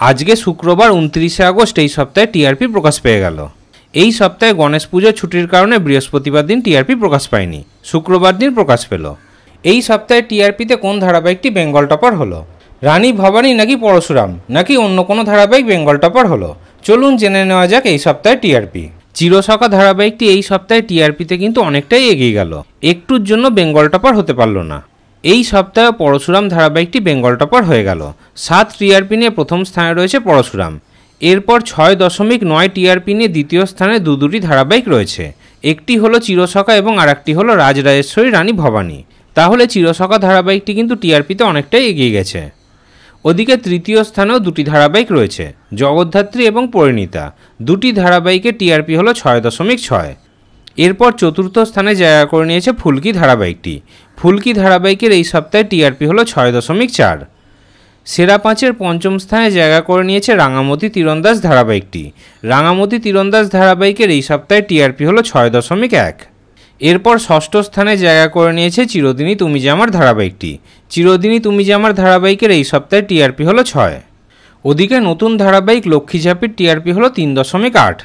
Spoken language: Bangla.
আজকে শুক্রবার 29 আগস্ট এই সপ্তাহে টিআরপি প্রকাশ পেয়ে গেল। এই সপ্তাহে গণেশ পুজোর ছুটির কারণে বৃহস্পতিবার দিন টিআরপি প্রকাশ পায়নি, শুক্রবার দিন প্রকাশ পেল। এই সপ্তাহে টিআরপিতে কোন ধারাবাহিকটি বেঙ্গল টপার হলো? রানী ভবানী নাকি পরশুরাম নাকি অন্য কোনো ধারাবাহিক বেঙ্গল টপার হলো? চলুন জেনে নেওয়া যাক এই সপ্তাহে টিআরপি। চিরসখা ধারাবাহিকটি এই সপ্তাহে টিআরপিতে কিন্তু অনেকটাই এগিয়ে গেল, একটুর জন্য বেঙ্গল টপার হতে পারল না। এই সপ্তাহে পরশুরাম ধারাবাহিকটি বেঙ্গল টপার হয়ে গেল। 7 টিআরপি নিয়ে প্রথম স্থানে রয়েছে পরশুরাম। এরপর 6.9 টিআরপি নিয়ে দ্বিতীয় স্থানে দুটি ধারাবাহিক রয়েছে, একটি হলো চিরসখা এবং আরেকটি হলো রাজরাজেশ্বরী রানী ভবানী। তাহলে চিরসখা ধারাবাহিকটি কিন্তু টিআরপিতে অনেকটাই এগিয়ে গেছে। ওদিকে তৃতীয় স্থানেও দুটি ধারাবাহিক রয়েছে, জগদ্ধাত্রী এবং পরিণীতা। দুটি ধারাবাহিকের টিআরপি হলো 6.6। এরপর চতুর্থ স্থানে জায়গা করে নিয়েছে ফুলকি ধারাবাহিকটি। ফুলকি ধারাবাহিকের এই সপ্তাহে টিআরপি হলো 6.4। সেরা 5-এর পঞ্চম স্থানে জায়গা করে নিয়েছে রাঙামতি তীরন্দাজ ধারাবাহিকটি। রাঙামতি তীরন্দাজ ধারাবাহিকের এই সপ্তাহে টিআরপি হলো 6.1। এরপর ষষ্ঠ স্থানে জায়গা করে নিয়েছে চিরদিনই তুমি যে আমার ধারাবাহিকটি। চিরদিনই তুমি যে আমার ধারাবাহিকের এই সপ্তাহে টিআরপি হলো 6। ওদিকে নতুন ধারাবাহিক লক্ষ্মী ঝাঁপির টিআরপি হলো 3.8।